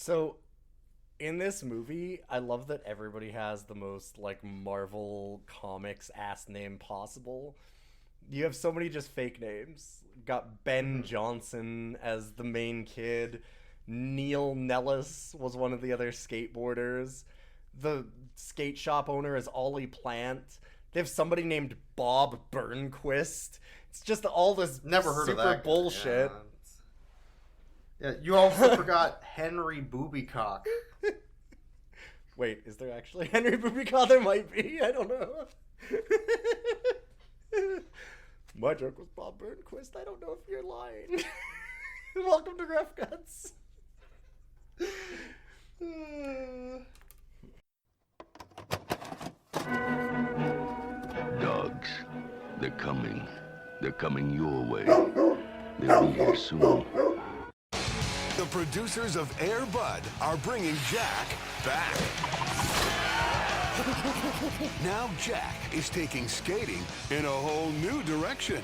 So, in this movie, I love that everybody has the most, like, Marvel Comics ass name possible. You have so many just fake names. Got Ben Hmm. Johnson as the main kid. Neil Nellis was one of the other skateboarders. The skate shop owner is Ollie Plant. They have somebody named Bob Burnquist. It's just all this Never heard of super that guy. bullshit. Yeah, you also forgot Henry Boobycock. Wait, is there actually Henry Boobycock? There might be. I don't know. My joke was Bob Burnquist. I don't know if you're lying. Welcome to Rough Guts. Dogs, they're coming. They're coming your way. They'll be here soon. The producers of Air Bud are bringing Jack back. Now Jack is taking skating in a whole new direction.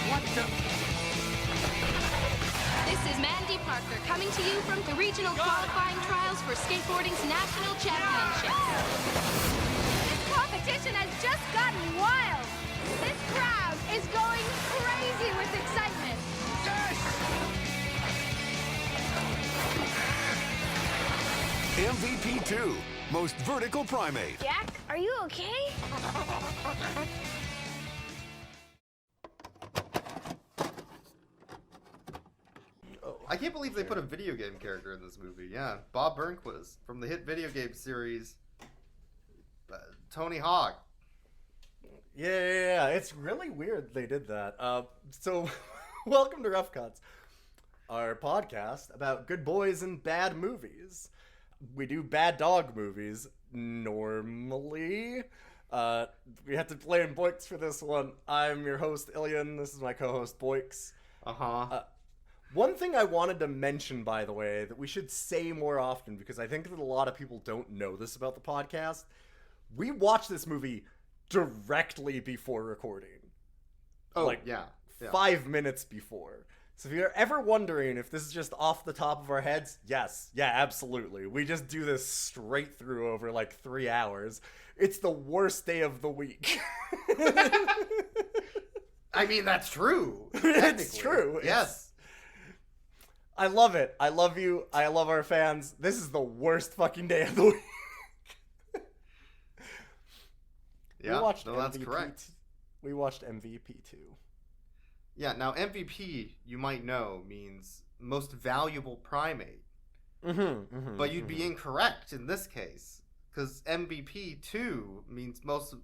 What the? This is Mandy Parker coming to you from the regional qualifying trials for skateboarding's national championships. This competition has just gotten wild. This crowd is going crazy with excitement. MVP 2, Most Vertical Primate. Jack, are you okay? I can't believe they put a video game character in this movie. Yeah, Bob Burnquist from the hit video game series Tony Hawk. Yeah. It's really weird they did that. So, welcome to Rough Cuts, our podcast about good boys and bad movies. We do bad dog movies normally. We have to blame Boix for this one. I'm your host, Ilian. This is my co-host, Boix. Uh-huh. One thing I wanted to mention, by the way, that we should say more often, because I think that a lot of people don't know this about the podcast. We watched this movie directly before recording. Oh, like, yeah. 5 minutes before. So if you're ever wondering if this is just off the top of our heads, yes. Yeah, absolutely. We just do this straight through over like 3 hours. It's the worst day of the week. I mean, that's true. It's true. Yes. I love it. I love you. I love our fans. This is the worst fucking day of the week. Yeah, that's MVP. Correct. We watched MVP 2. Yeah, now MVP, you might know, means most valuable primate. But you'd be incorrect in this case, because MVP 2 means most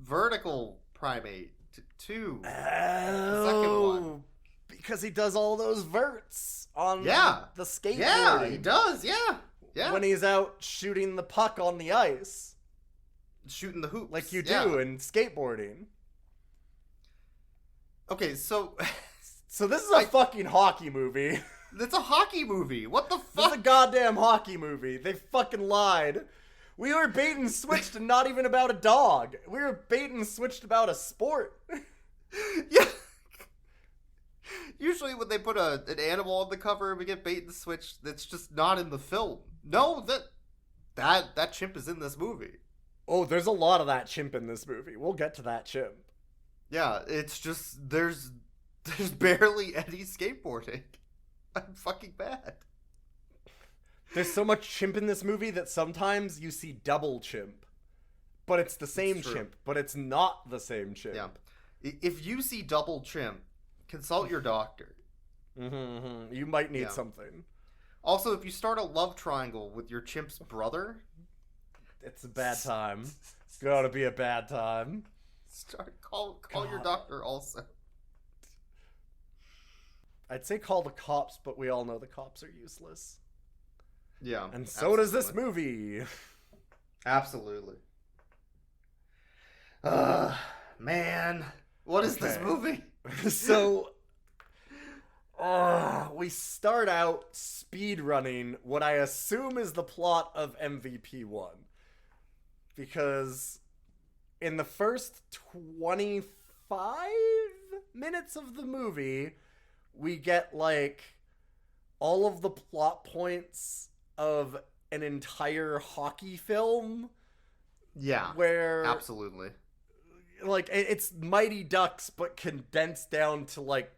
vertical primate 2. The second one. Because he does all those verts on the skateboard. Yeah, he does, yeah. When he's out shooting the puck on the ice. Shooting the hoops. Like you do in skateboarding. Okay, so... So this is a fucking hockey movie. It's a hockey movie. What the fuck? This is a goddamn hockey movie. They fucking lied. We were bait and switched and not even about a dog. We were bait and switched about a sport. Yeah. Usually when they put an animal on the cover, we get bait and switch that's just not in the film. No, that chimp is in this movie. Oh, there's a lot of that chimp in this movie. We'll get to that chimp. Yeah, it's just there's barely any skateboarding. I'm fucking bad. There's so much chimp in this movie that sometimes you see double chimp. But it's the same chimp, but it's not the same chimp. Yeah. If you see double chimp, consult your doctor. You might need something. Also, if you start a love triangle with your chimp's brother, it's a bad time. It's gotta be a bad time. Call your doctor also. I'd say call the cops, but we all know the cops are useless. Yeah. And so does this movie. Absolutely. Man. What is this movie? So, we start out speed running what I assume is the plot of MVP 1. Because in the first 25 minutes of the movie, we get, like, all of the plot points of an entire hockey film. Yeah. Where... Absolutely. Like, it's Mighty Ducks, but condensed down to, like,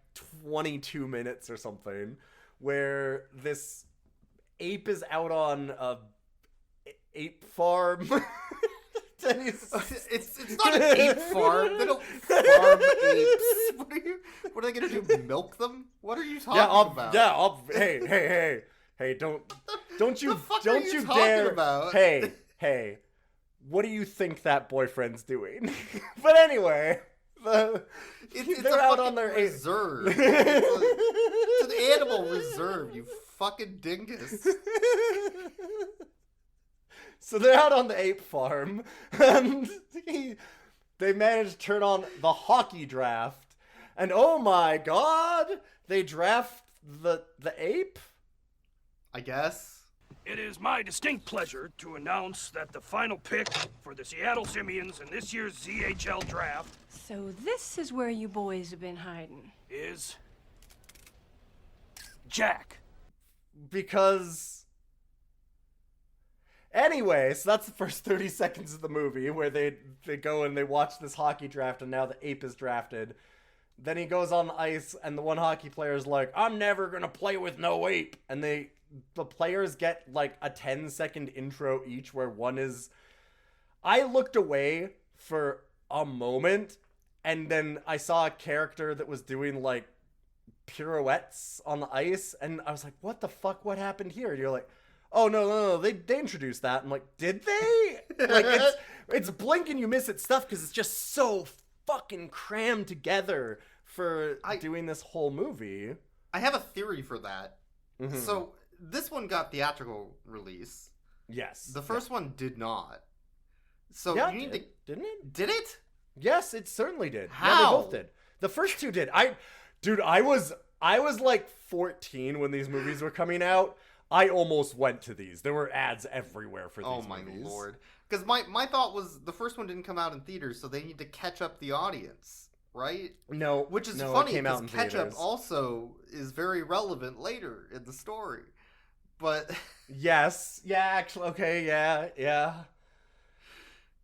22 minutes or something. Where this ape is out on a ape farm. It's not an ape farm. They don't farm apes. What are they gonna do? Milk them? What are you talking about? Hey, don't you The fuck are you talking dare about? Hey, what do you think that boyfriend's doing? But anyway, it's they're a out fucking on their reserve. It's an animal reserve, you fucking dingus. So they're out on the ape farm, and they manage to turn on the hockey draft, and oh my god, they draft the ape? I guess. It is my distinct pleasure to announce that the final pick for the Seattle Simians in this year's ZHL draft So this is where you boys have been hiding. is Jack. Because... Anyway, so that's the first 30 seconds of the movie where they go and they watch this hockey draft and now the ape is drafted. Then he goes on the ice and the one hockey player is like, I'm never gonna play with no ape. And the players get like a 10-second intro each where one is... I looked away for a moment and then I saw a character that was doing like pirouettes on the ice and I was like, what the fuck? What happened here? And you're like, oh, no, they introduced that. I'm like, did they? Like, it's blink and you miss it stuff because it's just so fucking crammed together for doing this whole movie. I have a theory for that. Mm-hmm. So, this one got theatrical release. Yes. The first one did not. So, Yeah, you need to... didn't it? Did it? Yes, it certainly did. How? Yeah, they both did. The first two did. I was like 14 when these movies were coming out. I almost went to these. There were ads everywhere for these movies. Oh my lord. Because my thought was the first one didn't come out in theaters, so they need to catch up the audience, right? No. Which is no, funny, it came out because in catch up theaters. also is very relevant later in the story. But... Yes. Yeah, actually, okay, yeah.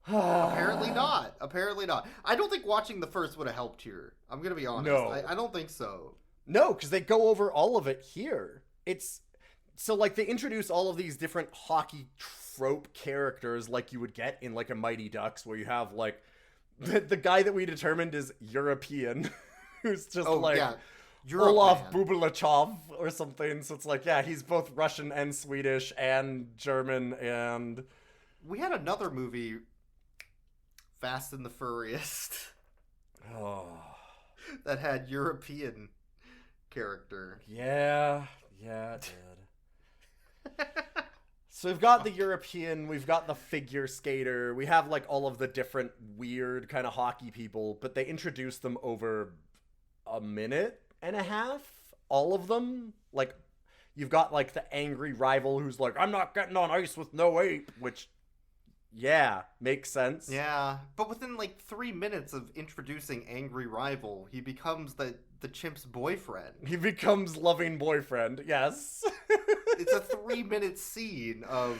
Apparently not. I don't think watching the first would have helped here. I'm going to be honest. No. I don't think so. No, because they go over all of it here. So, like, they introduce all of these different hockey trope characters like you would get in, like, a Mighty Ducks, where you have, like, the guy that we determined is European, who's just, Olaf Bubalachov or something. So it's like, yeah, he's both Russian and Swedish and German and... We had another movie, Fast and the Furriest, that had European character. Yeah, it did. So we've got the European, we've got the figure skater, we have like all of the different weird kind of hockey people, but they introduce them over a minute and a half, all of them. Like, you've got like the angry rival who's like, I'm not getting on ice with no ape, which, yeah, makes sense. Yeah, but within like 3 minutes of introducing angry rival, he becomes the chimp's boyfriend. He becomes loving boyfriend, yes. It's a 3-minute scene of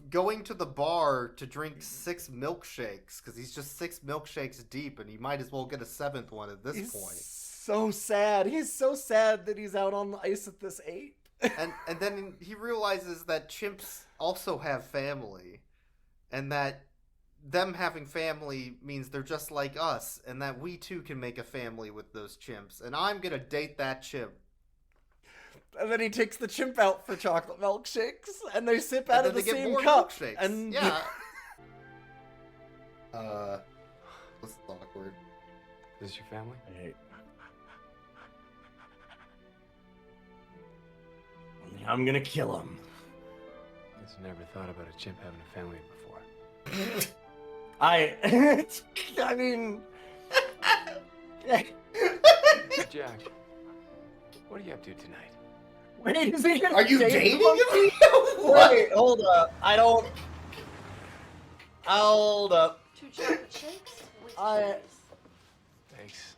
going to the bar to drink 6 milkshakes, because he's just 6 milkshakes deep, and he might as well get a 7th one at this point. So sad. He's so sad that he's out on the ice with this ape. and then he realizes that chimps also have family, and that them having family means they're just like us, and that we too can make a family with those chimps, and I'm gonna date that chimp. And then he takes the chimp out for chocolate milkshakes, and they sip out of the same cup. Milkshakes. And yeah. This is awkward. Is this your family? I'm gonna kill him. Guess I never thought about a chimp having a family before. I mean... Jack, what are you up to tonight? Wait, is he gonna Are you date dating him? him? What? Wait, hold up. Hold up. 2 chocolate shakes with Thanks.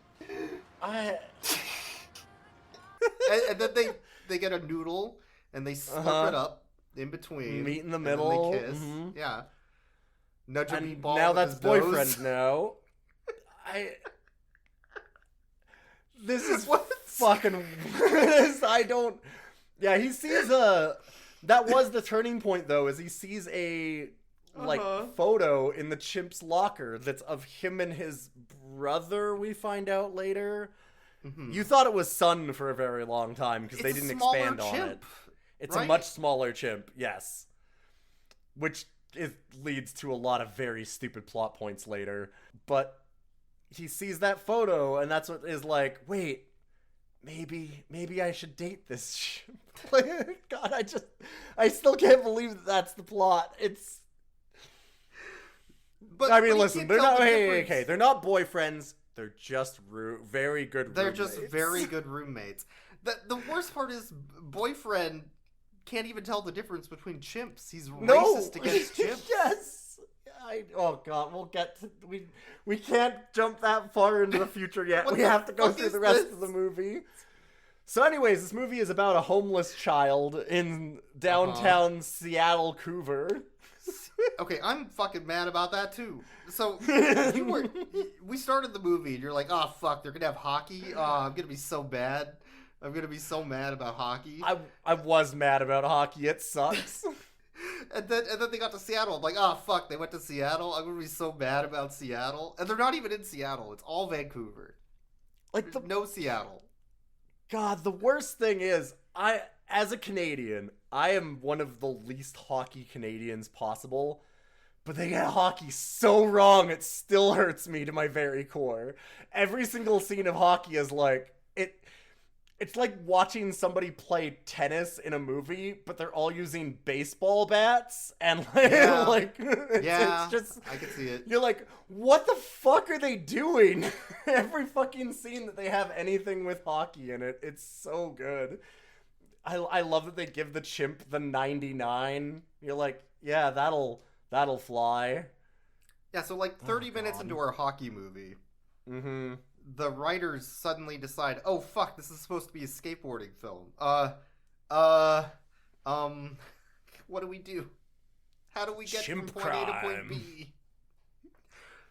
and then they get a noodle and they slurp it up in between. Meet in the and middle. then they kiss. Yeah. Nudge a And meatball. now with that's his boyfriend nose. now. This is What? fucking. I don't. Yeah, he sees a. That was the turning point, though, is he sees a photo in the chimp's locker that's of him and his brother. We find out later. Mm-hmm. You thought it was son for a very long time because they didn't expand on it. It's a much smaller chimp, yes, which leads to a lot of very stupid plot points later. But he sees that photo, and that's what is like. Wait. Maybe I should date this chimp. God, I still can't believe that's the plot. It's. But I mean, listen, they're not. Okay, they're not boyfriends. They're just very good. They're roommates. just very good roommates. The worst part is boyfriend can't even tell the difference between chimps. He's racist against chimps. Yes. Oh God, we'll get to, we can't jump that far into the future yet. We have to go through the rest of the movie. So anyways, this movie is about a homeless child in downtown Seattle, Coover. Okay, I'm fucking mad about that too. So we started the movie and you're like, oh fuck, they're gonna have hockey. Oh, I'm gonna be so bad. I'm gonna be so mad about hockey. I was mad about hockey. It sucks. And then they got to Seattle. I'm like, oh fuck, they went to Seattle. I'm gonna be so mad about Seattle. And they're not even in Seattle. It's all Vancouver. Like no Seattle. God, the worst thing is, as a Canadian, I am one of the least hockey Canadians possible. But they get hockey so wrong, it still hurts me to my very core. Every single scene of hockey is like it's like watching somebody play tennis in a movie, but they're all using baseball bats, and it's just I can see it. You're like, what the fuck are they doing? Every fucking scene that they have anything with hockey in it, it's so good. I love that they give the chimp the 99. You're like, yeah, that'll fly. Yeah, so like 30 minutes into our hockey movie. Mm-hmm. The writers suddenly decide, oh fuck, this is supposed to be a skateboarding film. What do we do? How do we get Chimp from point A to point crime. B?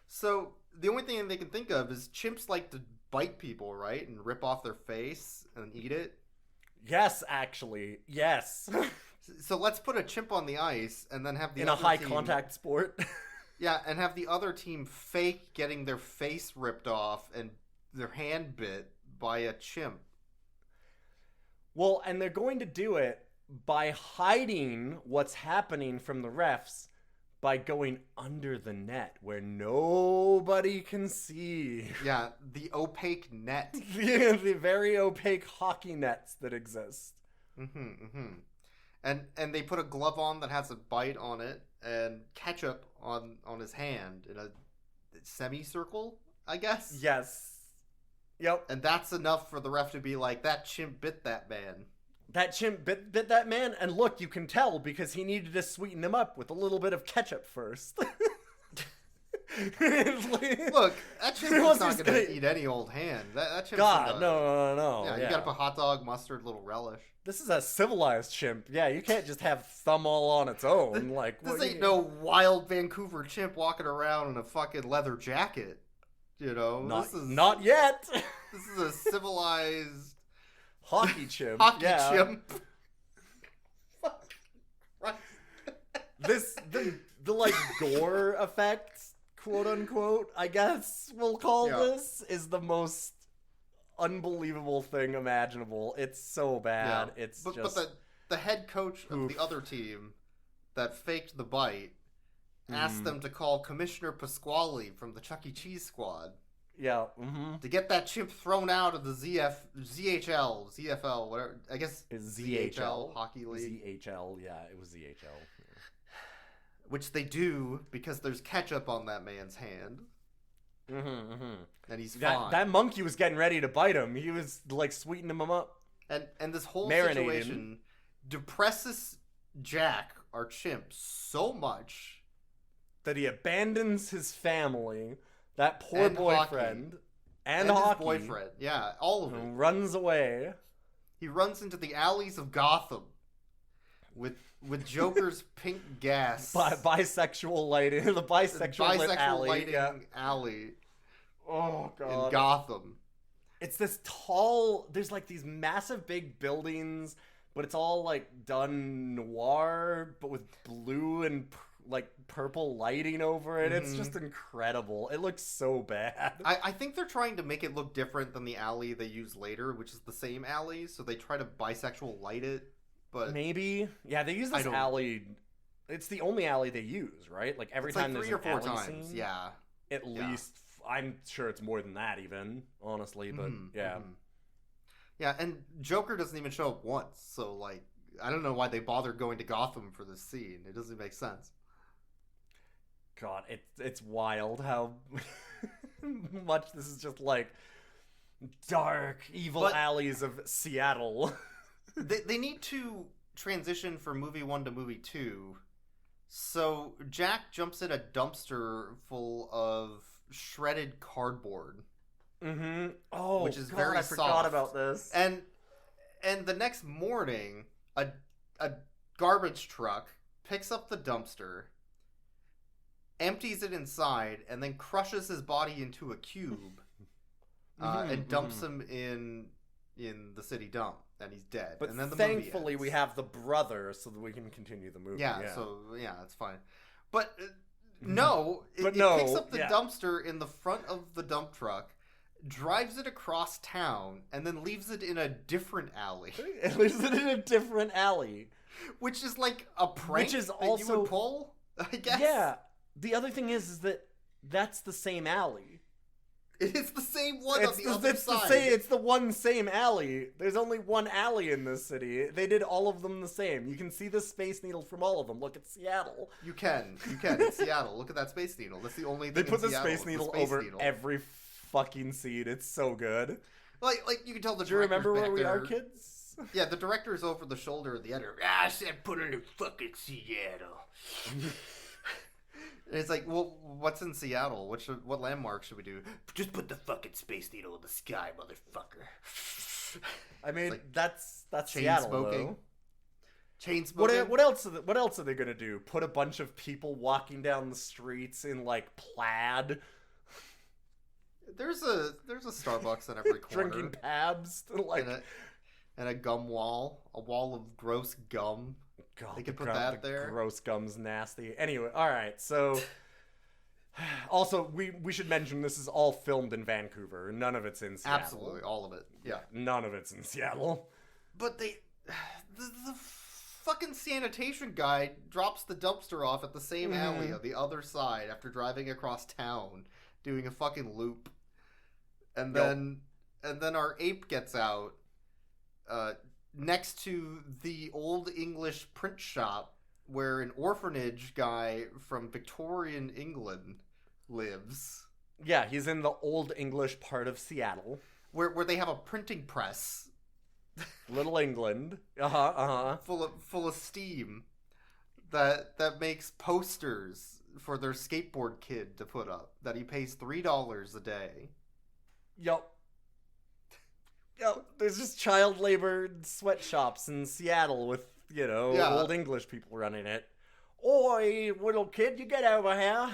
So the only thing they can think of is chimps like to bite people, right? And rip off their face and eat it. Yes, actually. Yes. So let's put a chimp on the ice and then have the in a other high team... contact sport. Yeah, and have the other team fake getting their face ripped off and their hand bit by a chimp. Well, and they're going to do it by hiding what's happening from the refs by going under the net where nobody can see. Yeah, the opaque net. The very opaque hockey nets that exist. And they put a glove on that has a bite on it and ketchup on his hand in a semicircle, I guess. Yes. Yep. And that's enough for the ref to be like, that chimp bit that man. That chimp bit that man, and look, you can tell because he needed to sweeten him up with a little bit of ketchup first. Look, that chimp is not going to eat any old hand. That chimp's God, no. Yeah, you got to put hot dog, mustard, little relish. This is a civilized chimp. Yeah, you can't just have thumb all on its own. This ain't no wild Vancouver chimp walking around in a fucking leather jacket. You know, not yet. This is a civilized hockey chimp. Chimp. The like gore effect, quote unquote, I guess we'll call this, is the most unbelievable thing imaginable. It's so bad. Yeah. But the head coach of the other team that faked the bite asked them to call Commissioner Pasquale from the Chuck E. Cheese squad. Yeah. To get that chimp thrown out of the ZHL, ZFL, whatever. I guess it's ZHL Hockey League. ZHL, yeah, it was ZHL. Which they do because there's ketchup on that man's hand. And he's fine. That monkey was getting ready to bite him. He was like sweetening him up. And this whole situation depresses Jack, our chimp, so much that he abandons his family, that poor And boyfriend, hockey. and his hockey, boyfriend. Yeah, all of it. and runs away. He runs into the alleys of Gotham with Joker's pink gas. Bisexual lighting, the bisexual lit alley. lighting Yeah. alley Oh in god. Gotham. It's this tall. There's like these massive big buildings, but it's all like done noir, but with blue and like purple lighting over it. It's just incredible. It looks so bad. I think they're trying to make it look different than the alley they use later, which is the same alley, so they try to bisexual light it. But maybe, yeah, they use this alley. It's the only alley they use, right? Like every time like there's 3 or 4 an alley times, scene, yeah. At least, I'm sure it's more than that, even honestly. But yeah, yeah, and Joker doesn't even show up once, so like I don't know why they bothered going to Gotham for this scene. It doesn't make sense. God, it's wild how much this is just like dark, evil alleys of Seattle. They need to transition from movie 1 to movie 2. So Jack jumps in a dumpster full of shredded cardboard. Mm-hmm. Oh, which is God, very I soft. forgot about this. And the next morning, a garbage truck picks up the dumpster, empties it inside, and then crushes his body into a cube, and dumps him in the city dump, and he's dead. But and then the thankfully, movie we have the brother, so that we can continue the movie. yeah, so yeah, that's fine. But no, it picks up the dumpster in the front of the dump truck, drives it across town, and then leaves it in a different alley. It leaves it in a different alley, which is like a prank which is that also you would pull, I guess. Yeah. The other thing is that that's the same alley. It's the same one on the other side. It's the one same alley. There's only one alley in this city. They did all of them the same. You can see the Space Needle from all of them. Look at Seattle. You can. It's Seattle. Look at that Space Needle. That's the only thing They put in the Seattle. Space Needle over every fucking scene. It's so good. Like you can tell the Do you remember where we are, there. kids? Yeah, the director's over the shoulder of the editor. I said put it in fucking Seattle. And it's like, well, what's in Seattle? What landmark should we do? Just put the fucking Space Needle in the sky, motherfucker. I mean, like that's chain Seattle, smoking. though. Chain smoking. What else are they gonna do? Put a bunch of people walking down the streets in like plaid, There's a Starbucks on every corner. drinking Pabs, like and a gum wall, a wall of gross gum. God, they could put that there. Gross gum's nasty. Anyway, all right. So, also we should mention this is all filmed in Vancouver. None of it's in Seattle. Absolutely, all of it. Yeah, none of it's in Seattle. But the fucking sanitation guy drops the dumpster off at the same alley on the other side after driving across town, doing a fucking loop, and then our ape gets out. Next to the Old English print shop where an orphanage guy from Victorian England lives. Yeah, he's in the Old English part of Seattle. Where they have a printing press. Little England. Full of steam that makes posters for their skateboard kid to put up that he pays $3 a day. Yup. There's just child labor sweatshops in Seattle with, Old English people running it. Oi, little kid, you get over here.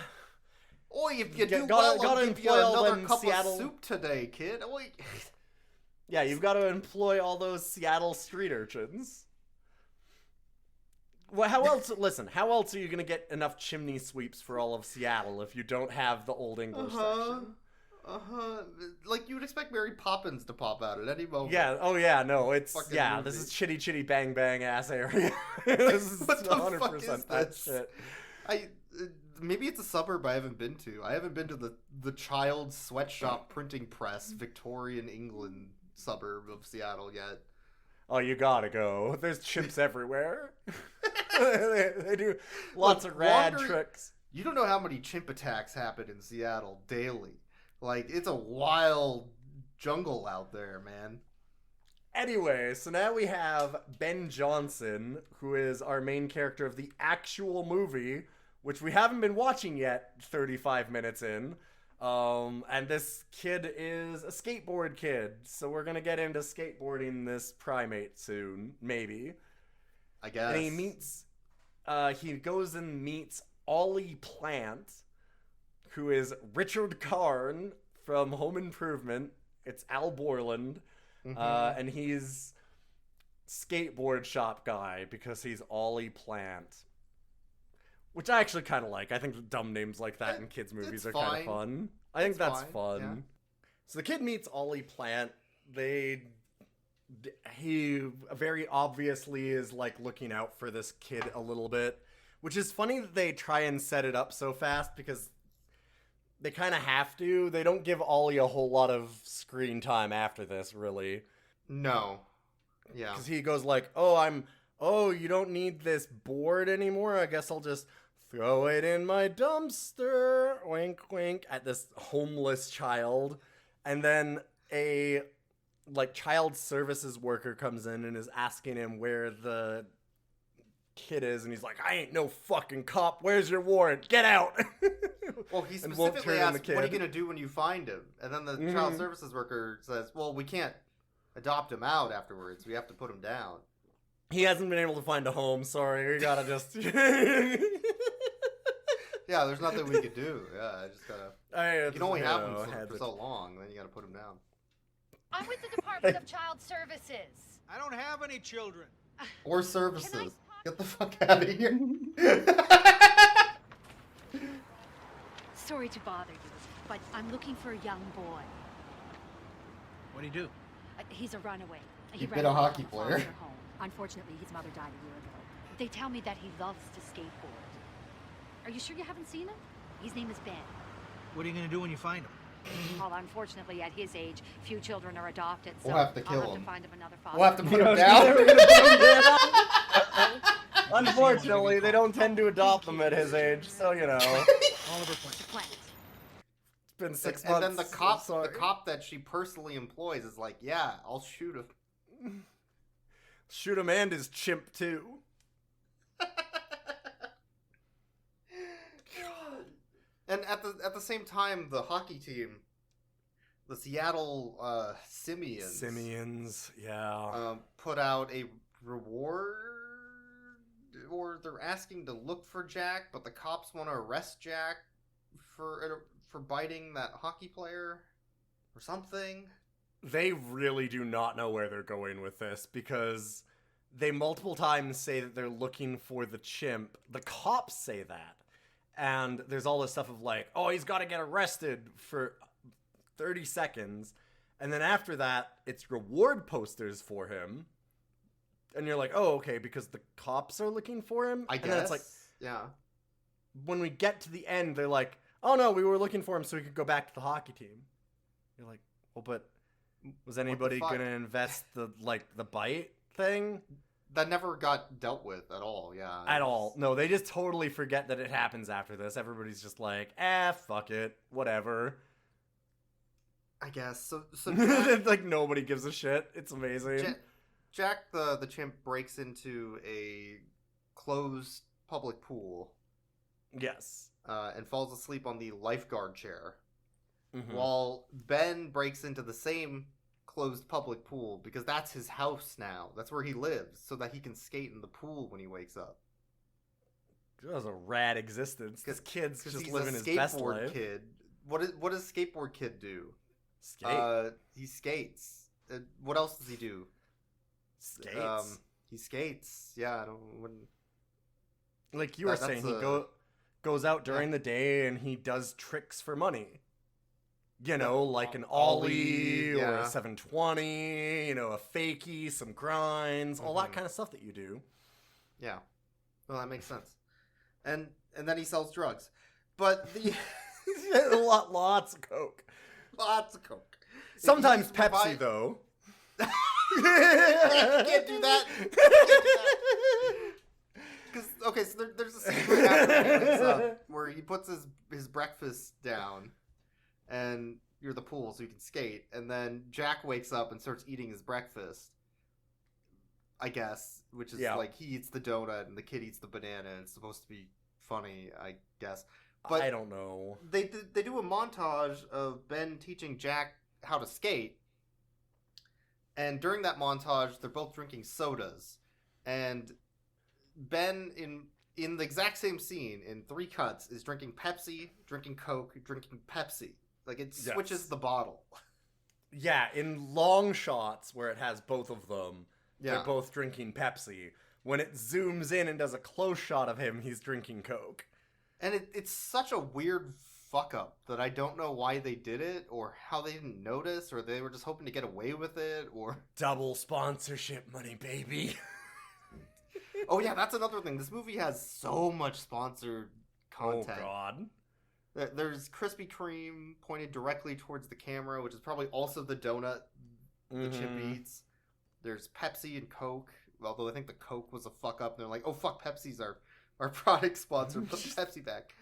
Oi, if you do well, I'll give you another cup of soup today, kid. Oi. Yeah, you've got to employ all those Seattle street urchins. Well, how else are you going to get enough chimney sweeps for all of Seattle if you don't have the Old English section? Like you would expect Mary Poppins to pop out at any moment. Yeah. Oh yeah. No. It's Fucking yeah. movie. This is chitty chitty bang bang ass area. This is What the 100% fuck is that this? shit. Maybe it's a suburb I haven't been to. I haven't been to the child sweatshop printing press, Victorian England suburb of Seattle yet. Oh, you gotta go. There's chimps everywhere. they do lots of rad tricks. You don't know how many chimp attacks happen in Seattle daily. Like, it's a wild jungle out there, man. Anyway, so now we have Ben Johnson, who is our main character of the actual movie, which we haven't been watching yet 35 minutes in. And this kid is a skateboard kid, so we're gonna get into skateboarding this Primate soon, maybe. I guess. And he goes and meets Ollie Plant, who is Richard Karn from Home Improvement. It's Al Borland, and he's skateboard shop guy because he's Ollie Plant. Which I actually kind of like. I think dumb names like that in kids' movies are kind of fun. I think that's fun. Yeah. So the kid meets Ollie Plant. He very obviously is like looking out for this kid a little bit, which is funny that they try and set it up so fast because they kind of have to. They don't give Ollie a whole lot of screen time after this, really. No. Yeah. Because he goes like, oh, you don't need this board anymore? I guess I'll just throw it in my dumpster, wink, wink, at this homeless child. And then a, child services worker comes in and is asking him where the kid is. And he's like, I ain't no fucking cop. Where's your warrant? Get out. Well, he specifically asked, what are you going to do when you find him? And then the child services worker says, well, we can't adopt him out afterwards. We have to put him down. He hasn't been able to find a home, sorry. We gotta just... Yeah, there's nothing we could do. Yeah, I just gotta... You can only have him for so long, then you gotta put him down. I'm with the Department of Child Services. I don't have any children. Or services. Get the fuck out of here. Sorry to bother you, but I'm looking for a young boy. What do you do? He's a runaway. He been a hockey player. Home. Unfortunately, his mother died a year ago. They tell me that he loves to skateboard. Are you sure you haven't seen him? His name is Ben. What are you going to do when you find him? Well, unfortunately, at his age, few children are adopted, so we'll have to kill I'll have him. to find him another father. We'll have to put him down. Unfortunately, they don't tend to adopt them at his age, so, you know. Oliver Plant. It's been 6 months. And then the cop that she personally employs is like, yeah, I'll shoot him. Shoot him and his chimp, too. And at the same time, the hockey team, the Seattle Simians, put out a reward, or they're asking to look for Jack, but the cops want to arrest Jack for biting that hockey player or something. They really do not know where they're going with this because they multiple times say that they're looking for the chimp. The cops say that. And there's all this stuff of like, oh, he's got to get arrested for 30 seconds. And then after that, it's reward posters for him. And you're like, oh, okay, because the cops are looking for him? I guess. And then it's like, yeah. When we get to the end, they're like, oh, no, we were looking for him so we could go back to the hockey team. You're like, well, but was anybody going to invest the bite thing? That never got dealt with at all, yeah. At all. No, they just totally forget that it happens after this. Everybody's just like, fuck it. Whatever. I guess. So Jack, like, nobody gives a shit. It's amazing. Jack the chimp breaks into a closed public pool. Yes. And falls asleep on the lifeguard chair. Mm-hmm. While Ben breaks into the same closed public pool because that's his house now. That's where he lives, so that he can skate in the pool when he wakes up. That was a rad existence. This kid's just living his best life. Kid. What does skateboard kid do? Skate. He skates. What else does he do? Skates. He skates. Yeah, wouldn't. Like you were saying, he goes out during the day and he does tricks for money. You know, like an ollie or a 720, you know, a fakie, some grinds, all that kind of stuff that you do. Yeah. Well, that makes sense. And then he sells drugs. But lots of coke. Lots of coke. Sometimes Pepsi, though. You can't do that. Okay, so there's a scene where he puts his breakfast down. And you're the pool, so you can skate. And then Jack wakes up and starts eating his breakfast, I guess, which is like he eats the donut and the kid eats the banana, and it's supposed to be funny, I guess. But I don't know. They do a montage of Ben teaching Jack how to skate. And during that montage, they're both drinking sodas. And Ben, in the exact same scene, in 3 cuts, is drinking Pepsi, drinking Coke, drinking Pepsi. Like, it switches the bottle. Yeah, in long shots where it has both of them, Yeah. they're both drinking Pepsi. When it zooms in and does a close shot of him, he's drinking Coke. And it's such a weird fuck-up that I don't know why they did it, or how they didn't notice, or they were just hoping to get away with it, or... Double sponsorship money, baby. Oh yeah, that's another thing. This movie has so much sponsored content. Oh, God. There's Krispy Kreme pointed directly towards the camera, which is probably also the donut the chimp eats. There's Pepsi and Coke, although I think the Coke was a fuck-up. They're like, oh fuck, Pepsi's our product sponsor. Put the Pepsi back.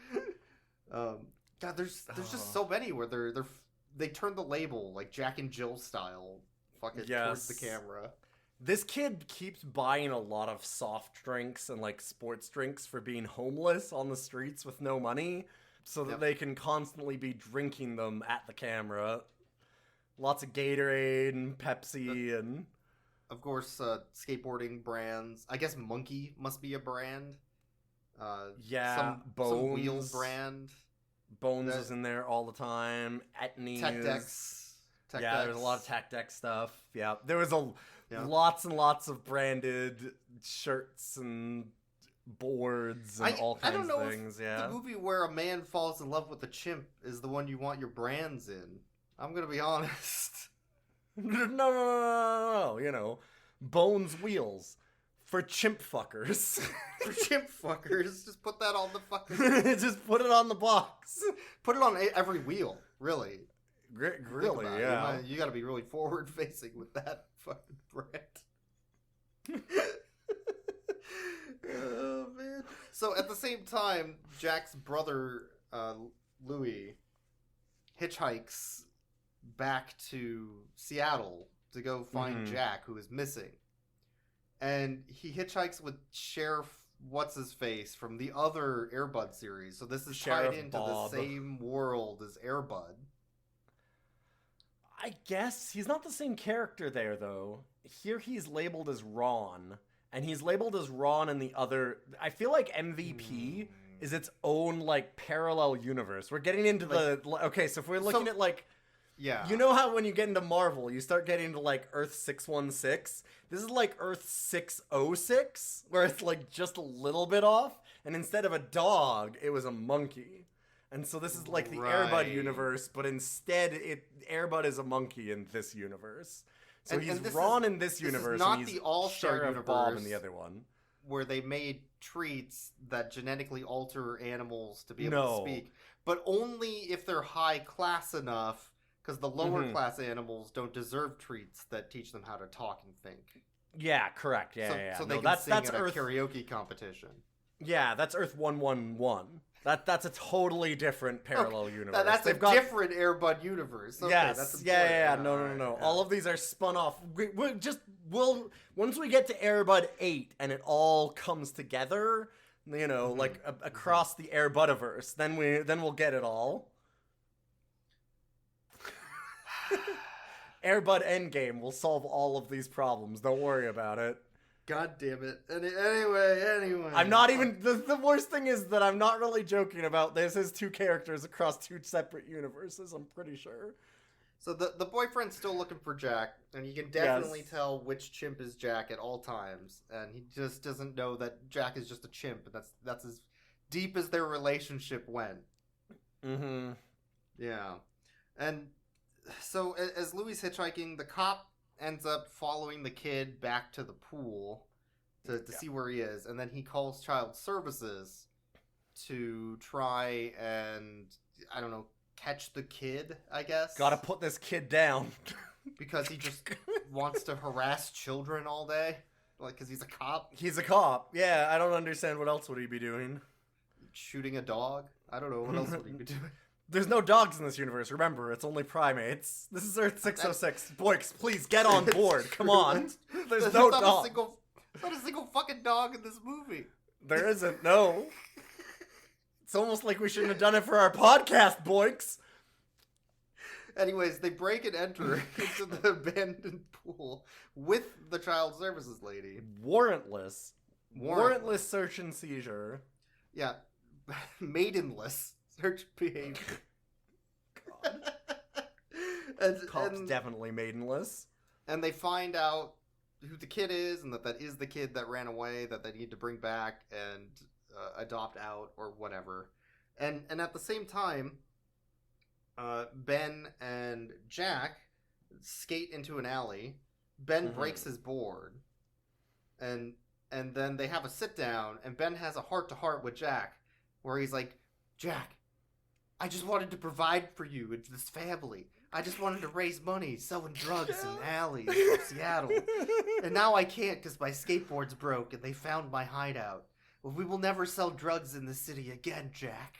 God, there's just so many where they turn the label like Jack and Jill style, towards the camera. This kid keeps buying a lot of soft drinks and like sports drinks for being homeless on the streets with no money, so that they can constantly be drinking them at the camera. Lots of Gatorade and Pepsi and... Of course, skateboarding brands. I guess Monkey must be a brand. Some wheel brand. Bones is in there all the time. Etnies. Tech Decks. There's a lot of Tech Deck stuff. Yeah, there was lots and lots of branded shirts and boards and all kinds of things. If the movie where a man falls in love with a chimp is the one you want your brands in. I'm gonna be honest. No. You know, Bones Wheels for chimp fuckers. For chimp fuckers, just put that on the fucking. Just put it on the box. Put it on every wheel, really. Really, yeah. You gotta be really forward facing with that fucking brand. Oh man. So at the same time, Jack's brother Louis hitchhikes back to Seattle to go find Jack, who is missing. And he hitchhikes with Sheriff What's-His-Face from the other Air Bud series. So this is Sheriff tied into Bob. the same world as Air Bud. I guess he's not the same character there, though. Here he's labeled as Ron, and he's labeled as Ron in the other... I feel like MVP is its own, like, parallel universe. We're getting into Okay, so if we're looking at, like... Yeah. You know how when you get into Marvel, you start getting into, like, Earth 616? This is, like, Earth 606, where it's, like, just a little bit off, and instead of a dog, it was a monkey. And so this is, like, the Air Bud universe, but instead, Air Bud is a monkey in this universe. So he's Ron in this universe, not and he's the All-Star Sheriff universe Bob in the other one. Where they made treats that genetically alter animals to be able to speak. But only if they're high class enough... Because the lower class animals don't deserve treats that teach them how to talk and think. Yeah, correct. Yeah. So they can sing at a karaoke competition. Yeah, that's Earth 111. That's a totally different parallel universe. That's different Air Bud universe. Okay, yes. That's Yeah. No. All of these are spun off. We'll once we get to Air Bud 8 and it all comes together, you know, like across the Air Budiverse, then we'll get it all. Air Bud Endgame will solve all of these problems. Don't worry about it. God damn it. Anyway. I'm not even... The worst thing is that I'm not really joking about this as 2 characters across 2 separate universes, I'm pretty sure. So the boyfriend's still looking for Jack, and you can definitely tell which chimp is Jack at all times. And he just doesn't know that Jack is just a chimp, and that's as deep as their relationship went. Mm-hmm. Yeah. And... So, as Louis is hitchhiking, the cop ends up following the kid back to the pool to see where he is, and then he calls child services to try and, I don't know, catch the kid, I guess? Gotta put this kid down. Because he just wants to harass children all day? Like, because he's a cop? He's a cop. Yeah, I don't understand what else would he be doing. Shooting a dog? I don't know, what else would he be doing? There's no dogs in this universe, remember, it's only primates. This is Earth 606. Boyks, please get on board, come on. There's no dog. There's not a single fucking dog in this movie. There isn't, no. It's almost like we shouldn't have done it for our podcast, boinks. Anyways, they break and enter into the abandoned pool with the child services lady. Warrantless search and seizure. Yeah. Maidenless search behavior. God. and, Cop's definitely maidenless. And they find out who the kid is, and that is the kid that ran away, that they need to bring back and adopt out or whatever. And at the same time, Ben and Jack skate into an alley. Ben breaks his board, and then they have a sit down, and Ben has a heart-to-heart with Jack, where he's like, Jack, I just wanted to provide for you and this family. I just wanted to raise money selling drugs in alleys in Seattle. And now I can't because my skateboard's broke and they found my hideout. Well, we will never sell drugs in the city again, Jack.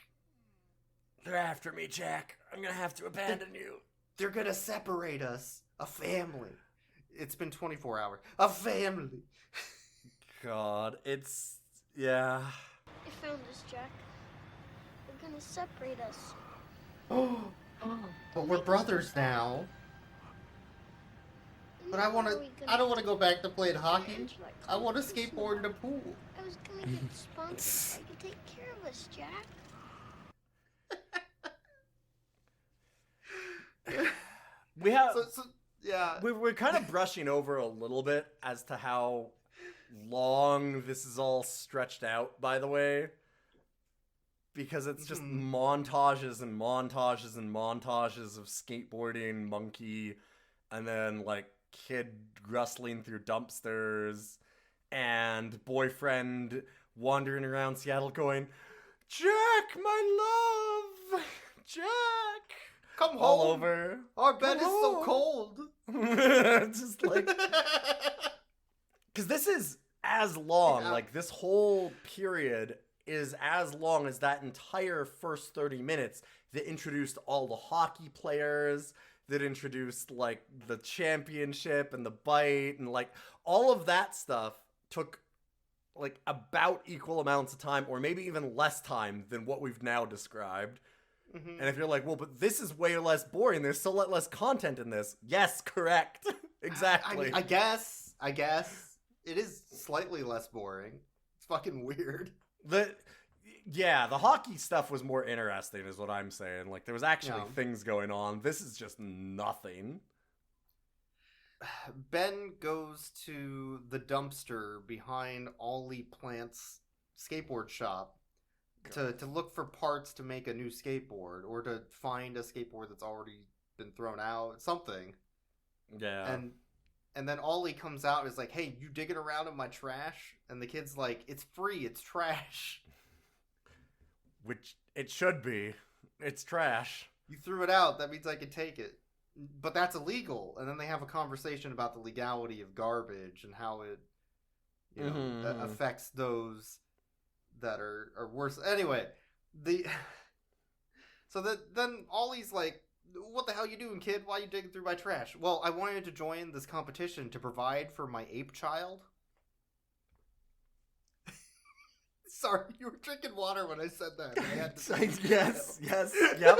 They're after me, Jack. I'm gonna have to abandon you. They're gonna separate us. A family. It's been 24 hours. A family. God, it's... yeah. I found us, Jack. They're gonna separate us. But we're brothers now. But I don't want to go back to playing hockey. I want to skateboard in a pool. I was gonna get sponsors so I could take care of us, Jack. We have... yeah. We're kind of brushing over a little bit as to how long this is all stretched out, by the way. Because it's just montages and montages and montages of skateboarding, monkey, and then, like, kid rustling through dumpsters, and boyfriend wandering around Seattle going, Jack, my love! Jack! Come home! All over. Our bed is so cold! Just like... Because this is as long, like, this whole period is as long as that entire first 30 minutes that introduced all the hockey players, that introduced, like, the championship and the bite, and, like, all of that stuff took, like, about equal amounts of time, or maybe even less time than what we've now described. Mm-hmm. And if you're like, well, but this is way less boring, there's so less content in this. Yes, correct. Exactly. I guess. It is slightly less boring. It's fucking weird. The hockey stuff was more interesting is what I'm saying. Like, there was actually things going on. This is just nothing. Ben goes to the dumpster behind Ollie Plant's skateboard shop to look for parts to make a new skateboard, or to find a skateboard that's already been thrown out, something. Yeah. And then Ollie comes out and is like, hey, you digging around in my trash? And the kid's like, it's free, it's trash. Which it should be. It's trash. You threw it out, that means I can take it. But that's illegal. And then they have a conversation about the legality of garbage and how it, affects those that are worse. Anyway, then Ollie's like, what the hell you doing, kid? Why are you digging through my trash? Well, I wanted to join this competition to provide for my ape child. Sorry, you were drinking water when I said that. I had to yes, yep.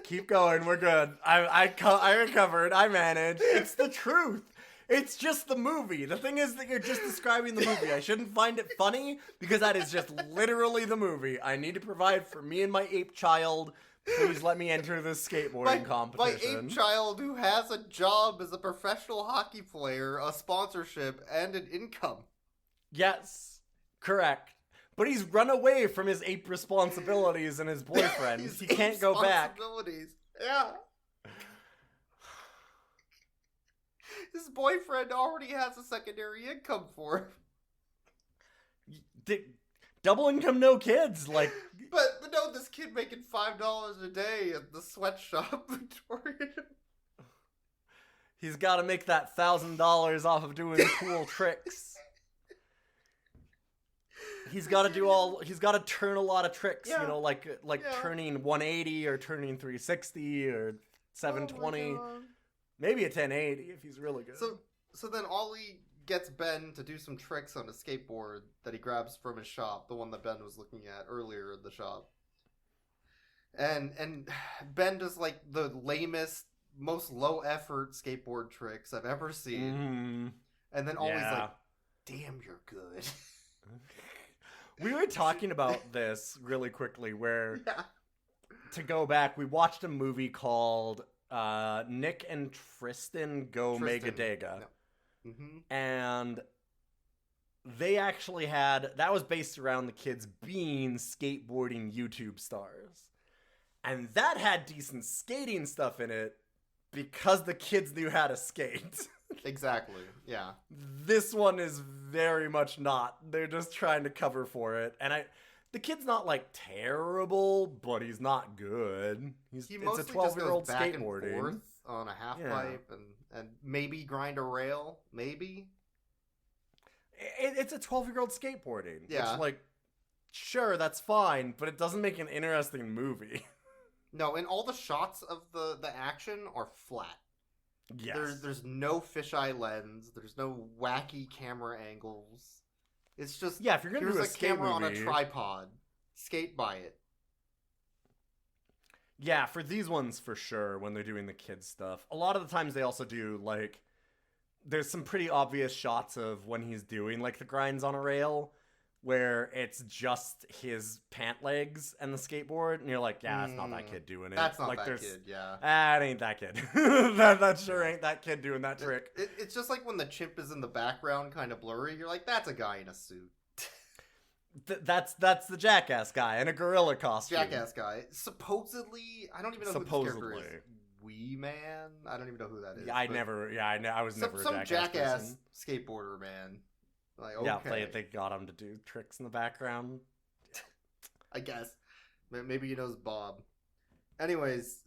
Keep going. We're good. I recovered. I managed. It's the truth. It's just the movie. The thing is that you're just describing the movie. I shouldn't find it funny because that is just literally the movie. I need to provide for me and my ape child. Please let me enter this skateboarding competition. My ape child who has a job as a professional hockey player, a sponsorship, and an income. Yes, correct. But he's run away from his ape responsibilities and his boyfriend. He can't go back. Yeah. His boyfriend already has a secondary income for him. Double income, no kids. Like, but no, this kid making $5 a day at the sweatshop, Victoria. He's got to make that $1,000 off of doing cool tricks. He's got to turn a lot of tricks, like turning 180 or turning 360 or 720. Maybe a 1080 if he's really good. So then Ollie gets Ben to do some tricks on a skateboard that he grabs from his shop, the one that Ben was looking at earlier in the shop. And Ben does like the lamest, most low effort skateboard tricks I've ever seen. Mm-hmm. And then always like, damn, you're good. We were talking about this really quickly where, to go back, we watched a movie called Nick and Tristan Go Megadega. No. Mm-hmm. And they actually had, that was based around the kids being skateboarding YouTube stars. And that had decent skating stuff in it because the kids knew how to skate. Exactly, yeah. This one is very much not. They're just trying to cover for it. And the kid's not like terrible, but he's not good. It's a 12-year-old skateboarding. skateboarding. And forth on a half pipe and maybe grind a rail, maybe. It's a 12-year-old skateboarding. Yeah. Which, like, sure, that's fine, but it doesn't make an interesting movie. No, and all the shots of the action are flat. Yes. There's no fisheye lens. There's no wacky camera angles. It's just if you're gonna do a camera on a movie, tripod. Skate by it. Yeah, for these ones for sure. When they're doing the kids stuff, a lot of the times they also do like. There's some pretty obvious shots of when he's doing like the grinds on a rail, where it's just his pant legs and the skateboard, and you're like, yeah, that's not that kid doing it. That's not like, that kid, yeah. That ain't that kid. that sure ain't that kid doing that trick. It's just like when the chimp is in the background, kind of blurry. You're like, that's a guy in a suit. That's the Jackass guy in a gorilla costume. Jackass guy. Supposedly, I don't even know who the character is. Wee Man? I don't even know who that is. I was never a some Jackass person. Skateboarder man. Like, okay. Yeah, they got him to do tricks in the background. I guess. Maybe he knows Bob. Anyways,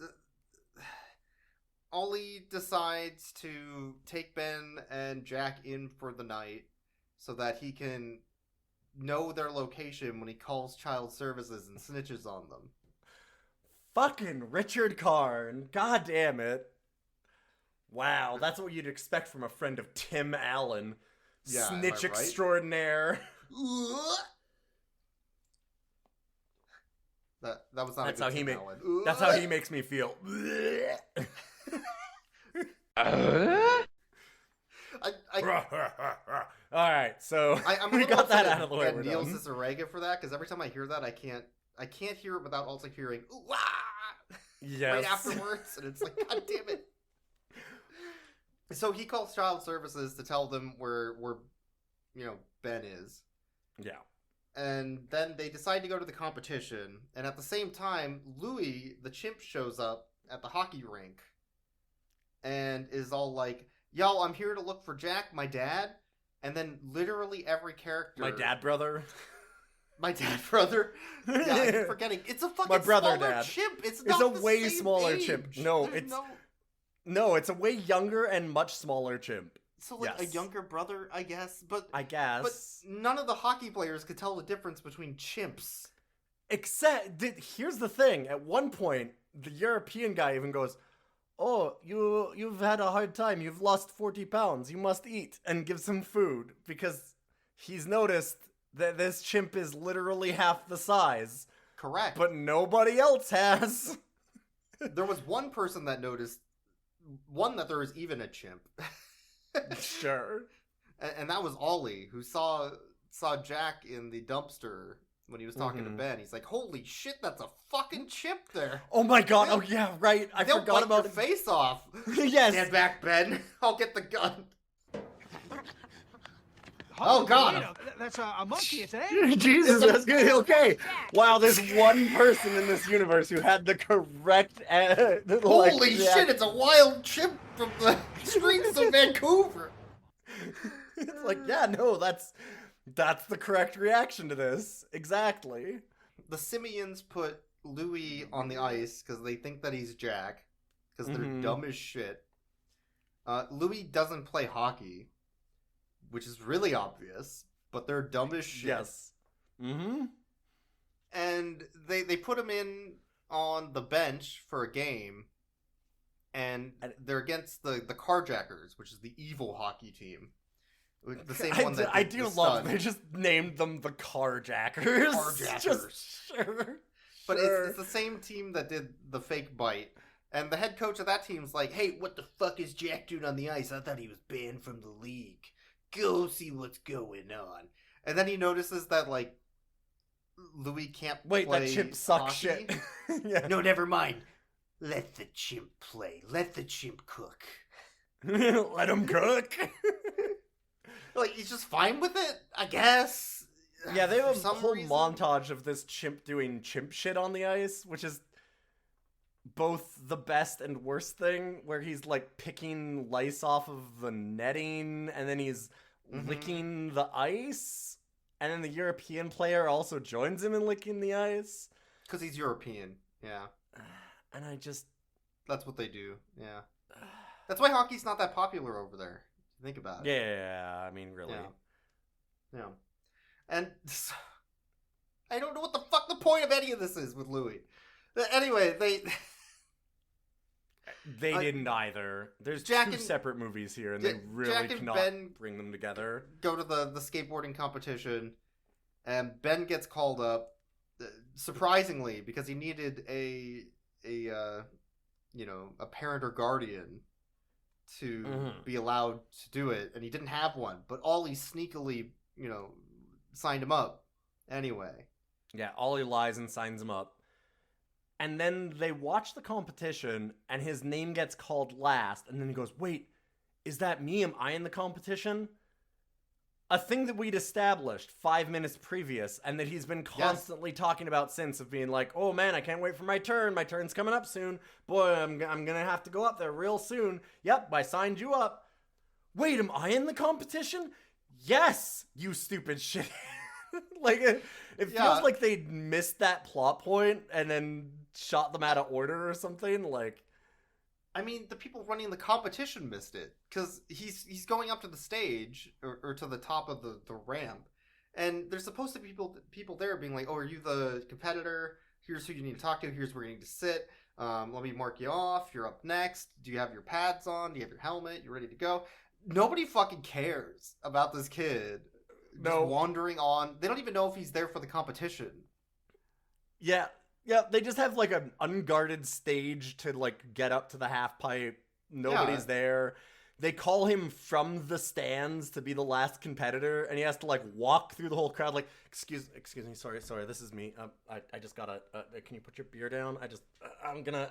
Ollie decides to take Ben and Jack in for the night so that he can know their location when he calls child services and snitches on them. Fucking Richard Karn. God damn it. Wow, that's what you'd expect from a friend of Tim Allen. Yeah, snitch am I right? extraordinaire. That was not. That's a good how that's how he makes me feel. All right, so I'm we got that out of the way. And Neil Cicerega for that because every time I hear that, I can't hear it without also hearing yes. right afterwards, and it's like, God damn it. So he calls child services to tell them where Ben is. Yeah. And then they decide to go to the competition, and at the same time, Louis, the chimp, shows up at the hockey rink and is all like, yo, I'm here to look for Jack, my dad. And then literally every character... My dad brother? My dad brother? Yeah, I keep forgetting. It's a fucking my brother smaller dad. chimp. It's a way smaller age. chimp. No, No, it's a way younger and much smaller chimp. So, like, a younger brother, I guess? But I guess. But none of the hockey players could tell the difference between chimps. Except, here's the thing. At one point, the European guy even goes, oh, you've had a hard time. You've lost 40 pounds. You must eat, and gives him food. Because he's noticed that this chimp is literally half the size. Correct. But nobody else has. There was one person that noticed, that there was even a chimp. Sure. And that was Ollie, who saw Jack in the dumpster when he was talking to Ben. He's like, holy shit, that's a fucking chimp there. Oh my god, oh yeah, right. I forgot about your face off. Yes. Stand back, Ben. I'll get the gun. Oh god. That's a monkey, it's an animal. Jesus, that's good. Okay. Wow, there's one person in this universe who had the correct... Holy shit, it's a wild chimp from the streets of Vancouver. It's like, yeah, no, that's the correct reaction to this. Exactly. The Simians put Louis on the ice because they think that he's Jack, because they're dumb as shit. Louis doesn't play hockey, which is really obvious, but they're dumb as shit. Yes. Mm-hmm. And they put him in on the bench for a game, and they're against the Carjackers, which is the evil hockey team. The same one that I did do the love stunt. they just named them the Carjackers. Carjackers. Just, sure. But Sure. it's the same team that did the fake bite. And the head coach of that team's like, hey, what the fuck is Jack doing on the ice? I thought he was banned from the league. Go see what's going on. And then he notices that, like, Louis can't play that chimp sucks hockey. shit. Yeah. No, never mind. Let the chimp play. Let the chimp cook. Let him cook. Like, he's just fine with it, I guess. Yeah, they have For a some whole reason. montage of this chimp doing chimp shit on the ice, which is both the best and worst thing, where he's like picking lice off of the netting and then he's licking the ice, and then the European player also joins him in licking the ice. Because he's European, yeah. And I just... That's what they do, yeah. That's why hockey's not that popular over there. Think about it. Yeah, I mean, really. Yeah. And I don't know what the fuck the point of any of this is with Louis. Anyway, They didn't either. There's Jack two and- separate movies here, and they really Jack and cannot Ben bring them together. go to the skateboarding competition, and Ben gets called up, surprisingly, because he needed a parent or guardian to be allowed to do it, and he didn't have one. But Ollie sneakily, signed him up anyway. Yeah, Ollie lies and signs him up. And then they watch the competition, and his name gets called last, and then he goes, wait, is that me? Am I in the competition? A thing that we'd established 5 minutes previous, and that he's been constantly talking about since, of being like, oh man, I can't wait for my turn. My turn's coming up soon. Boy, I'm gonna have to go up there real soon. Yep, I signed you up. Wait, am I in the competition? Yes, you stupid shit. Like, it feels like they missed that plot point and then shot them out of order or something. Like, I mean, the people running the competition missed it, because he's going up to the stage or to the top of the ramp, and there's supposed to be people there being like, oh, are you the competitor? Here's who you need to talk to. Here's where you need to sit. Let me mark you off. You're up next. Do you have your pads on? Do you have your helmet? You ready to go? Nobody fucking cares about this kid just wandering on. They don't even know if he's there for the competition. Yeah, they just have like an unguarded stage to like get up to the half pipe. Nobody's there. They call him from the stands to be the last competitor, and he has to like walk through the whole crowd like, excuse me, sorry, this is me. I just gotta, can you put your beer down?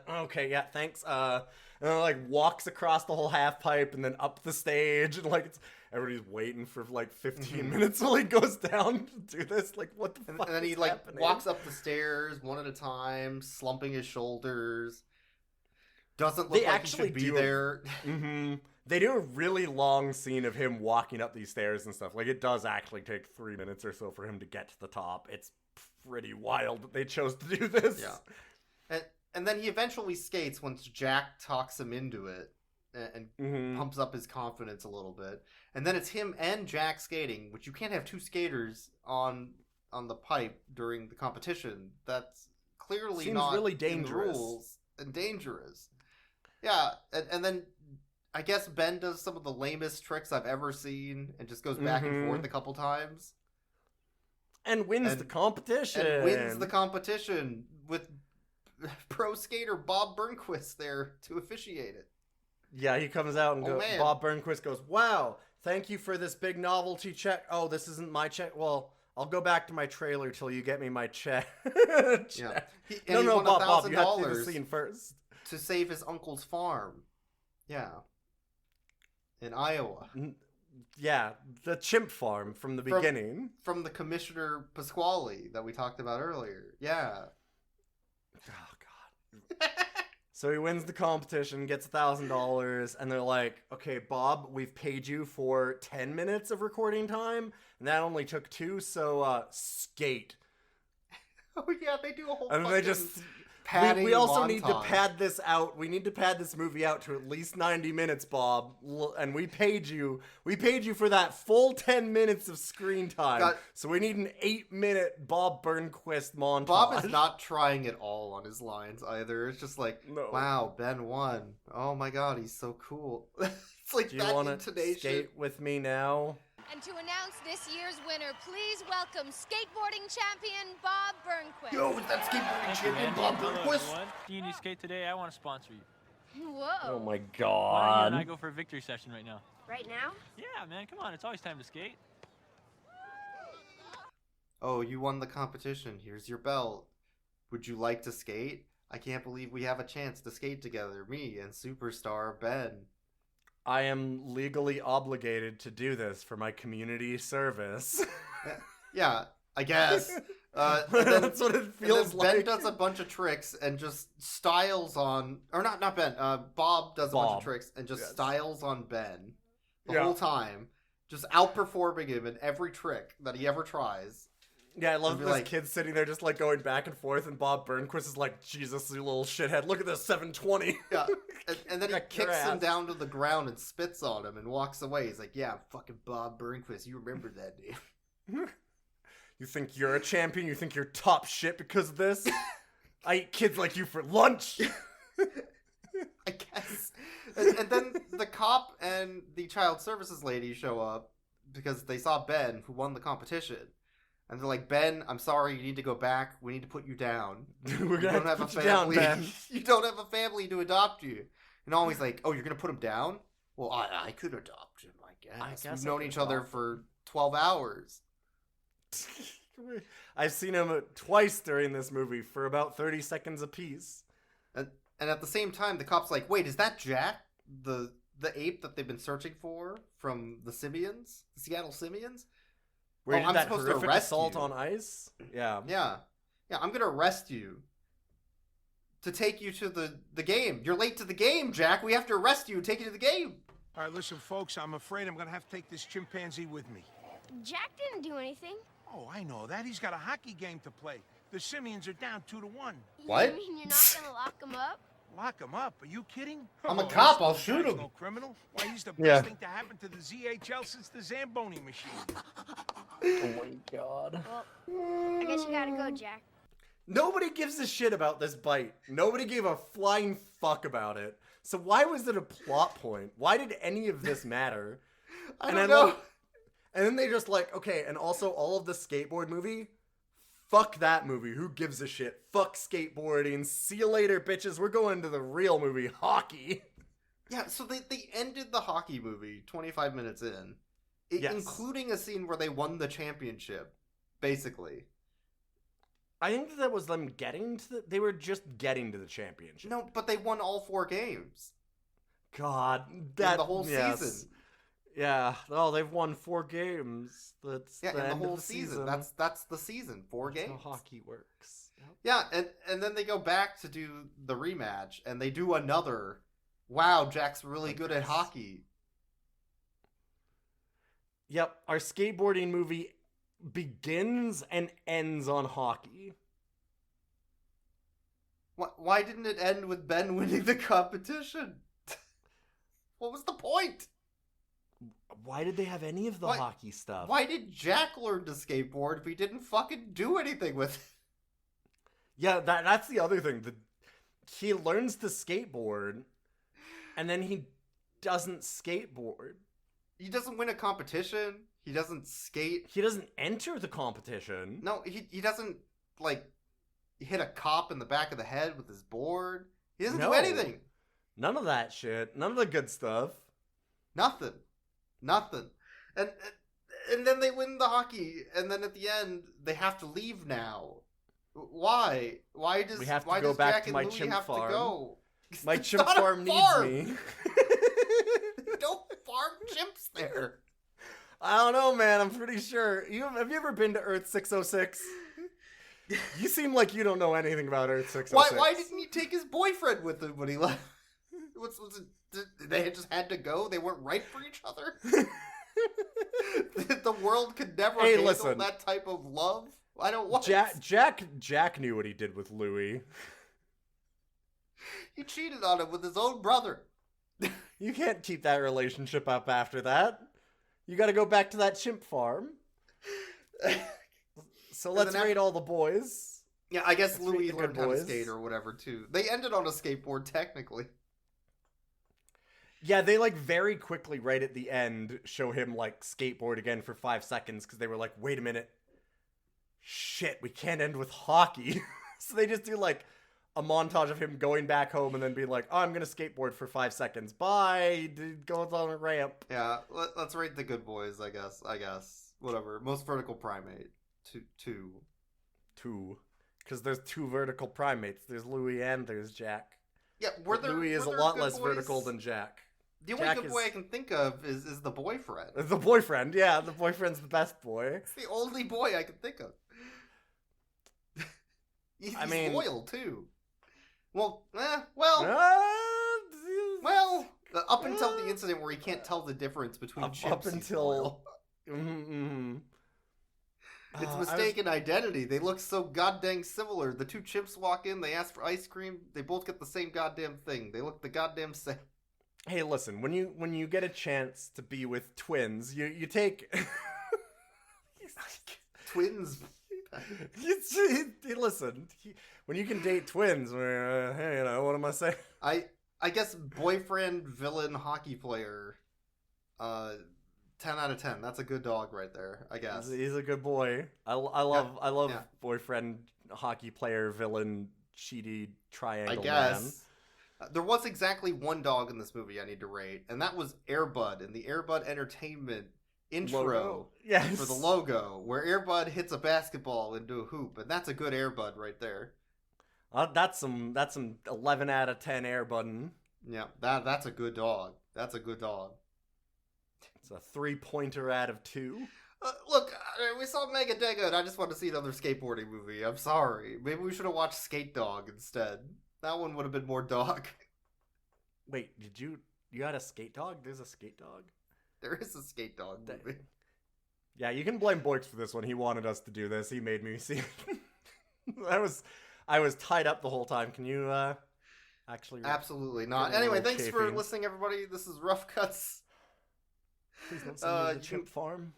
Okay, yeah, thanks. And then like walks across the whole half pipe and then up the stage, and like everybody's waiting for like 15 minutes while he goes down to do this. Like, what the fuck? And then he is like happening? walks up the stairs one at a time, slumping his shoulders. Doesn't look like he should be there. They do a really long scene of him walking up these stairs and stuff. Like, it does actually take 3 minutes or so for him to get to the top. It's pretty wild that they chose to do this. Yeah. And then he eventually skates once Jack talks him into it and pumps up his confidence a little bit. And then it's him and Jack skating, which you can't have two skaters on the pipe during the competition. That's clearly not really in the dangerous. rules and dangerous. Yeah, and then I guess Ben does some of the lamest tricks I've ever seen and just goes back and forth a couple times. And wins the competition. With pro skater Bob Burnquist there to officiate it. Yeah, he comes out and man. Bob Burnquist goes, wow, thank you for this big novelty check. Oh, this isn't my check? Well, I'll go back to my trailer till you get me my check. Yeah. He No, won Bob, you have to do $1,000 the scene first. to save his uncle's farm. Yeah. In Iowa. Yeah, the chimp farm from the beginning. From the Commissioner Pasquale that we talked about earlier. Yeah. Oh, God. So he wins the competition, gets $1,000, and they're like, okay, Bob, we've paid you for 10 minutes of recording time, and that only took 2, so skate. Oh, yeah, they do a whole And they just... We also need to pad this out. We need to pad this movie out to at least 90 minutes, Bob. And we paid you. We paid you for that full 10 minutes of screen time. So we need an 8-minute Bob Burnquist montage. Bob is not trying at all on his lines either. It's just like, wow, Ben won. Oh my God, he's so cool. It's like Do you want to skate with me now? And to announce this year's winner, please welcome skateboarding champion Bob Burnquist. Yo, is that skateboarding champion Bob Burnquist? Do you need skate today? I want to sponsor you. Whoa. Oh my Why don't you god. and I go for a victory session right now? Right now? Yeah, man, come on. It's always time to skate. Oh, you won the competition. Here's your belt. Would you like to skate? I can't believe we have a chance to skate together, me and superstar Ben. I am legally obligated to do this for my community service. Yeah, I guess. And then, That's what it feels and then Ben like. does a bunch of tricks and just styles on, or not Ben. Bob does a bunch of tricks and just styles on Ben the whole time, just outperforming him in every trick that he ever tries. Yeah, I love this like, kid sitting there just like going back and forth, and Bob Burnquist is like, Jesus, you little shithead, look at this 720. Yeah, and then he Got your kicks him ass. down to the ground and spits on him and walks away. He's like, yeah, I'm fucking Bob Burnquist. You remember that name. You think you're a champion? You think you're top shit because of this? I eat kids like you for lunch. I guess. And then the cop and the child services lady show up because they saw Ben, who won the competition. And they're like, Ben, I'm sorry, you need to go back. We need to put you down. We're gonna have to put you down, Ben. You don't have a family to adopt you. And always like, oh, you're gonna put him down? Well, I could adopt him, I guess. We've known each other for 12 hours. I've seen him twice during this movie for about 30 seconds apiece. And at the same time, the cop's like, wait, is that Jack? The ape that they've been searching for from the Simians? The Seattle Simians? Where I'm that supposed to horrific arrest assault you. on ice? Yeah. Yeah, I'm gonna arrest you to take you to the game. You're late to the game, Jack. We have to arrest you and take you to the game. All right, listen, folks, I'm afraid I'm gonna have to take this chimpanzee with me. Jack didn't do anything. Oh, I know that. He's got a hockey game to play. The Simians are down 2-1. What? You mean you're not gonna lock him up? Lock him up? Are you kidding? I'm a Oh, cop. this I'll guy's shoot him. No criminal. Why, he's the best Yeah. thing to happen to the ZHL since the Zamboni machine. Oh my god. Well, I guess you gotta go, Jack. Nobody gives a shit about this bite. Nobody gave a flying fuck about it. So why was it a plot point? Why did any of this matter? I don't know. And then they just like, okay, and also all of the skateboard movie, fuck that movie. Who gives a shit? Fuck skateboarding. See you later, bitches. We're going to the real movie, hockey. Yeah, so they ended the hockey movie 25 minutes in, Yes. including a scene where they won the championship, basically. I think that was them getting to they were just getting to the championship. No, but they won all 4 games. God, In that the whole season. Yeah. Oh, they've won 4 games. That's Yeah, the in end the whole of the season. That's the season. 4 That's games. how hockey works. Yep. Yeah, and then they go back to do the rematch, and they do another. Wow, Jack's really good at hockey. Yep, our skateboarding movie begins and ends on hockey. Why didn't it end with Ben winning the competition? What was the point? Why did they have any of the hockey stuff? Why did Jack learn to skateboard if he didn't fucking do anything with it? Yeah, that's the other thing. He learns to skateboard, and then he doesn't skateboard. He doesn't win a competition. He doesn't skate. He doesn't enter the competition. No, he doesn't, like, hit a cop in the back of the head with his board. He doesn't do anything. None of that shit. None of the good stuff. Nothing. And then they win the hockey, and then at the end, they have to leave now. Why? Why does We have to why go does back Jack to and my Louie chimp have farm. to go? My It's chimp not a farm farm. needs me. Don't farm chimps there. I don't know, man. I'm pretty sure. Have you ever been to Earth 606? You seem like you don't know anything about Earth 606. Why didn't he take his boyfriend with him when he left? They just had to go? They weren't right for each other? The world could never handle listen. that type of love? I don't want Jack knew what he did with Louie. He cheated on him with his own brother. You can't keep that relationship up after that. You gotta go back to that chimp farm. So let's then rate all the boys. Yeah, I guess Let's Louis rate the learned good how to boys. skate or whatever, too. They ended on a skateboard, technically. Yeah, they like very quickly right at the end show him like skateboard again for 5 seconds because they were like, wait a minute. Shit, we can't end with hockey. So they just do like a montage of him going back home and then being like, oh, I'm going to skateboard for 5 seconds. Bye. Goes on a ramp. Yeah, let's rate the good boys, I guess. Whatever. Most vertical primate. Two. Because there's 2 vertical primates. There's Louis and there's Jack. Yeah, Louis is a lot less vertical than Jack. The only good boy I can think of is the boyfriend. The boyfriend, yeah. The boyfriend's the best boy. It's the only boy I can think of. He's loyal, too. Well, up until the incident where he can't tell the difference between chimps. Up until... It's mistaken identity. They look so goddamn similar. The 2 chimps walk in, they ask for ice cream, they both get the same goddamn thing. They look the goddamn same. Hey, listen, when you get a chance to be with twins, you take twins. Listen, when you can date twins, hey, what am I saying? I guess boyfriend villain hockey player. 10 out of 10. That's a good dog right there, I guess. He's a good boy. I love boyfriend hockey player villain cheaty triangle. I guess. Man. There was exactly one dog in this movie I need to rate, and that was Air Bud in the Air Bud Entertainment intro for the logo, where Air Bud hits a basketball into a hoop, and that's a good Air Bud right there. That's some 11 out of 10 Air Bud. Yeah, that's a good dog. That's a good dog. It's a 3-pointer out of 2. Look, we saw Mega Dega, and I just want to see another skateboarding movie. I'm sorry. Maybe we should have watched Skate Dog instead. That one would have been more dog. Wait, you got a Skate Dog? There's a Skate Dog? There is a Skate Dog movie. Yeah, you can blame Boyks for this one. He wanted us to do this. He made me see it. I was tied up the whole time. Can you actually... Absolutely not. Anyway, thanks for listening, everybody. This is Rough Cuts. Please don't send me to the chimp farm.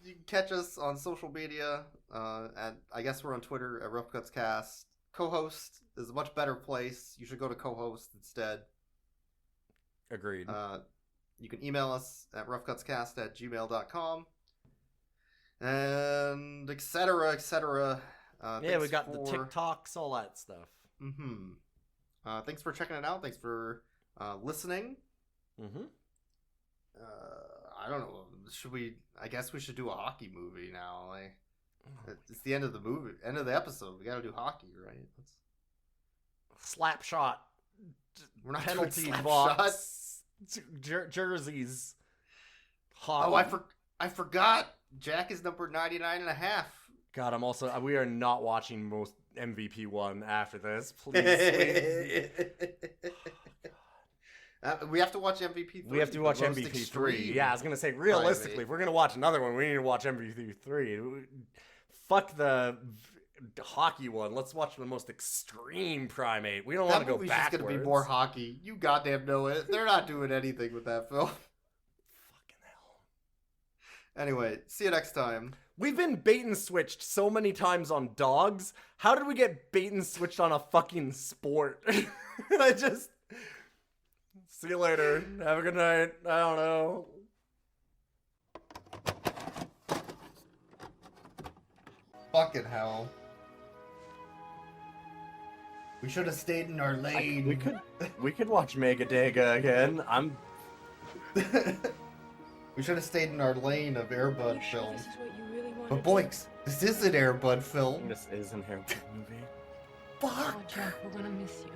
You can catch us on social media. I guess we're on Twitter at Rough Cuts Cast. Co-host is a much better place. You should go to co-host instead. Agreed. You can email us at roughcutscast@gmail.com. And etc. etc. We got the TikToks, all that stuff. Thanks for checking it out. Thanks for listening. I don't know. I guess we should do a hockey movie now. Like, it's the end of the movie, end of the episode. We gotta do hockey, right? Slap shot. We're not penalty doing slap box. Jerseys. Hockey. Oh, I forgot. Jack is number 99.5. God, we are not watching most MVP 1 after this. Please. We have to watch MVP 3. We have to watch MVP 3. Yeah, I was going to say, realistically, if we're going to watch another one, we need to watch MVP 3. Fuck the hockey one. Let's watch the most extreme primate. We don't want to go backwards. That movie's just going to be more hockey. You goddamn know it. They're not doing anything with that film. Fucking hell. Anyway, see you next time. We've been bait and switched so many times on dogs. How did we get bait and switched on a fucking sport? See you later. Have a good night. I don't know. Fucking hell. We should have stayed in our lane. We could watch Mega Dega again. We should have stayed in our lane of Air Bud films. This is what you really But Boinks, this is an Air Bud film. This is an Air Bud movie. Fuck. Oh, Jack, we're gonna miss you.